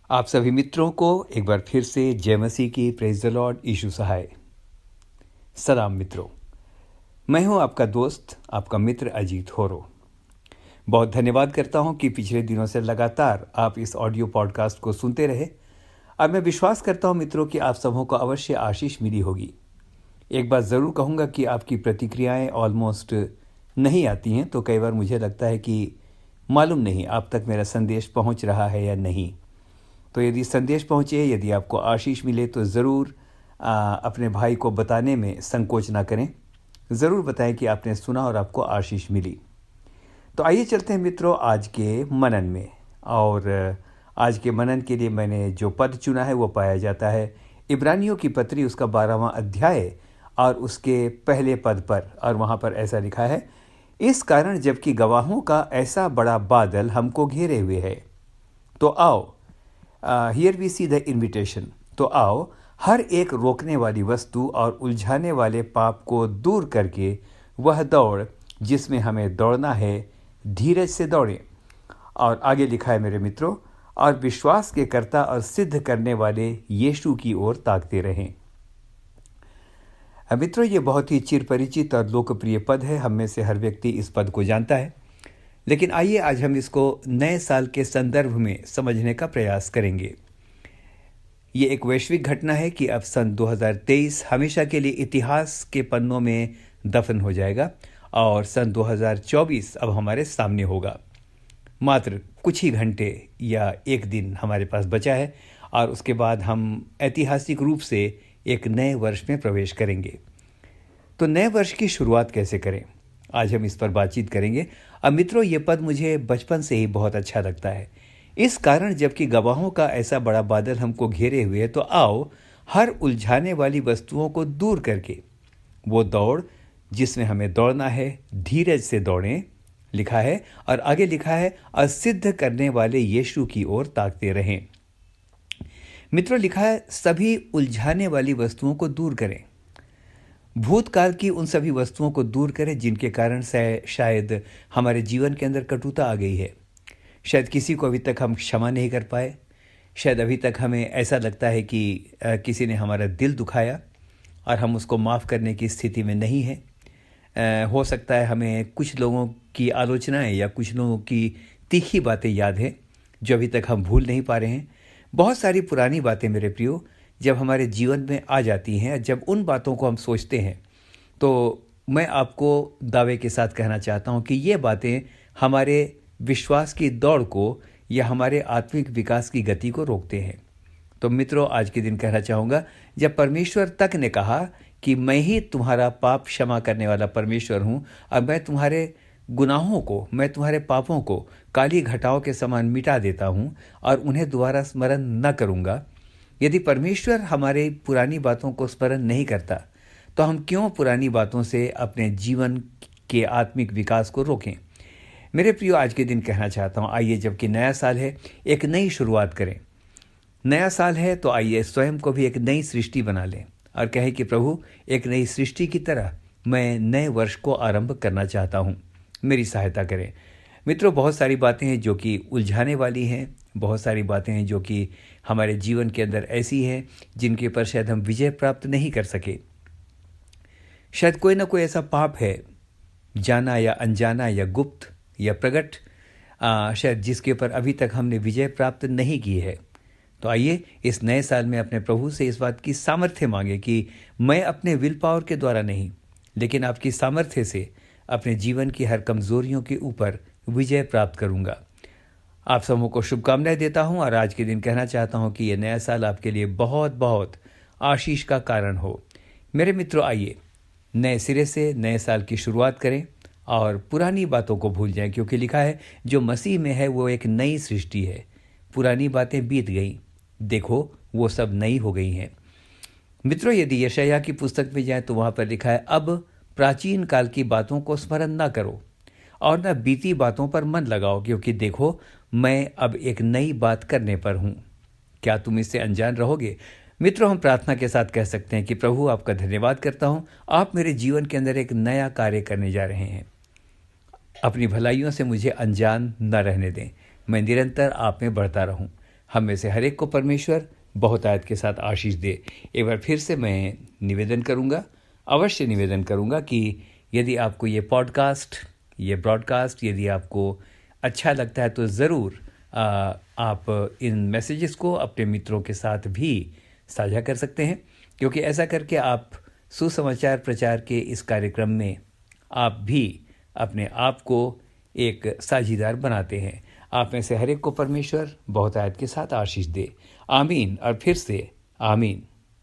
आप सभी मित्रों को एक बार फिर से जय मसीह की प्रेज द लॉर्ड यीशु सहाय। सलाम मित्रों, मैं हूं आपका दोस्त, आपका मित्र अजीत होरो। बहुत धन्यवाद करता हूं कि पिछले दिनों से लगातार आप इस ऑडियो पॉडकास्ट को सुनते रहे और मैं विश्वास करता हूं मित्रों कि आप सबों को अवश्य आशीष मिली होगी। एक बात ज़रूर कहूँगा कि आपकी प्रतिक्रियाएं ऑलमोस्ट नहीं आती हैं, तो कई बार मुझे लगता है कि मालूम नहीं आप तक मेरा संदेश पहुंच रहा है या नहीं। तो यदि संदेश पहुँचे, यदि आपको आशीष मिले तो ज़रूर अपने भाई को बताने में संकोच ना करें। ज़रूर बताएं कि आपने सुना और आपको आशीष मिली। तो आइए चलते हैं मित्रों आज के मनन में। और आज के मनन के लिए मैंने जो पद चुना है वो पाया जाता है इब्रानियों की पत्री उसका 12वां अध्याय और उसके पहले पद पर। और वहाँ पर ऐसा लिखा है, इस कारण जबकि गवाहों का ऐसा बड़ा बादल हमको घेरे हुए है, तो आओ, here we see the invitation, तो आओ हर एक रोकने वाली वस्तु और उलझाने वाले पाप को दूर करके वह दौड़ जिसमें हमें दौड़ना है, धीरज से दौड़ें। और आगे लिखा है मेरे मित्रों, और विश्वास के कर्ता और सिद्ध करने वाले यीशु की ओर ताकते रहें। मित्रों, ये बहुत ही चिरपरिचित और लोकप्रिय पद है। हम में से हर व्यक्ति इस पद को जानता है, लेकिन आइए आज हम इसको नए साल के संदर्भ में समझने का प्रयास करेंगे। ये एक वैश्विक घटना है कि अब सन 2023 हमेशा के लिए इतिहास के पन्नों में दफन हो जाएगा और सन 2024 अब हमारे सामने होगा। मात्र कुछ ही घंटे या एक दिन हमारे पास बचा है और उसके बाद हम ऐतिहासिक रूप से एक नए वर्ष में प्रवेश करेंगे। तो नए वर्ष की शुरुआत कैसे करें, आज हम इस पर बातचीत करेंगे। अब मित्रों, ये पद मुझे बचपन से ही बहुत अच्छा लगता है। इस कारण जबकि गवाहों का ऐसा बड़ा बादल हमको घेरे हुए है, तो आओ हर उलझाने वाली वस्तुओं को दूर करके वो दौड़ जिसमें हमें दौड़ना है, धीरज से दौड़ें, लिखा है। और आगे लिखा है, और सिद्ध करने वाले यीशु की ओर ताकते रहें। मित्रों, लिखा है सभी उलझाने वाली वस्तुओं को दूर करें। भूतकाल की उन सभी वस्तुओं को दूर करें जिनके कारण से शायद हमारे जीवन के अंदर कटुता आ गई है। शायद किसी को अभी तक हम क्षमा नहीं कर पाए। शायद अभी तक हमें ऐसा लगता है कि किसी ने हमारा दिल दुखाया और हम उसको माफ़ करने की स्थिति में नहीं है। हो सकता है हमें कुछ लोगों की आलोचनाएं या कुछ लोगों की तीखी बातें याद हैं जो अभी तक हम भूल नहीं पा रहे हैं। बहुत सारी पुरानी बातें मेरे प्रियो जब हमारे जीवन में आ जाती हैं, जब उन बातों को हम सोचते हैं, तो मैं आपको दावे के साथ कहना चाहता हूं कि ये बातें हमारे विश्वास की दौड़ को या हमारे आत्मिक विकास की गति को रोकते हैं। तो मित्रों, आज के दिन कहना चाहूँगा, जब परमेश्वर तक ने कहा कि मैं ही तुम्हारा पाप क्षमा करने वाला परमेश्वर हूँ और मैं तुम्हारे गुनाहों को, मैं तुम्हारे पापों को काली घटाओं के समान मिटा देता हूँ और उन्हें दोबारा स्मरण न करूँगा। यदि परमेश्वर हमारे पुरानी बातों को स्मरण नहीं करता, तो हम क्यों पुरानी बातों से अपने जीवन के आत्मिक विकास को रोकें। मेरे प्रियो, आज के दिन कहना चाहता हूँ, आइए जबकि नया साल है, एक नई शुरुआत करें। नया साल है तो आइए स्वयं को भी एक नई सृष्टि बना लें और कहें कि प्रभु, एक नई सृष्टि की तरह मैं नए वर्ष को आरंभ करना चाहता हूँ, मेरी सहायता करें। मित्रों, बहुत सारी बातें हैं जो कि उलझाने वाली हैं, बहुत सारी बातें हैं जो कि हमारे जीवन के अंदर ऐसी हैं जिनके पर शायद हम विजय प्राप्त नहीं कर सके। शायद कोई ना कोई ऐसा पाप है, जाना या अनजाना या गुप्त या प्रकट, शायद जिसके ऊपर अभी तक हमने विजय प्राप्त नहीं की है। तो आइए इस नए साल में अपने प्रभु से इस बात की सामर्थ्य मांगे कि मैं अपने विल पावर के द्वारा नहीं, लेकिन आपकी सामर्थ्य से अपने जीवन की हर कमजोरियों के ऊपर विजय प्राप्त करूंगा। आप सबों को शुभकामनाएं देता हूं और आज के दिन कहना चाहता हूं कि यह नया साल आपके लिए बहुत बहुत आशीष का कारण हो। मेरे मित्रों, आइए नए सिरे से नए साल की शुरुआत करें और पुरानी बातों को भूल जाएं, क्योंकि लिखा है जो मसीह में है वो एक नई सृष्टि है। पुरानी बातें बीत गई, देखो वो सब नई हो गई हैं। मित्रों, यदि यशायाह की पुस्तक में जाए तो वहाँ पर लिखा है, अब प्राचीन काल की बातों को स्मरण न करो और न बीती बातों पर मन लगाओ, क्योंकि देखो मैं अब एक नई बात करने पर हूँ। क्या तुम इससे अनजान रहोगे? मित्रों, हम प्रार्थना के साथ कह सकते हैं कि प्रभु, आपका धन्यवाद करता हूँ, आप मेरे जीवन के अंदर एक नया कार्य करने जा रहे हैं। अपनी भलाइयों से मुझे अनजान न रहने दें, मैं निरंतर आप में बढ़ता रहूं। हम में से हर एक को परमेश्वर बहुत आयत के साथ आशीष दे। एक बार फिर से मैं निवेदन करूंगा, अवश्य निवेदन करूंगा कि यदि आपको ये पॉडकास्ट, ये ब्रॉडकास्ट यदि आपको अच्छा लगता है तो ज़रूर आप इन मैसेजेस को अपने मित्रों के साथ भी साझा कर सकते हैं, क्योंकि ऐसा करके आप सुसमाचार प्रचार के इस कार्यक्रम में आप भी अपने आप को एक साझीदार बनाते हैं। आप में से हर एक को परमेश्वर बहुत आयत के साथ आशीष दे। आमीन और फिर से आमीन।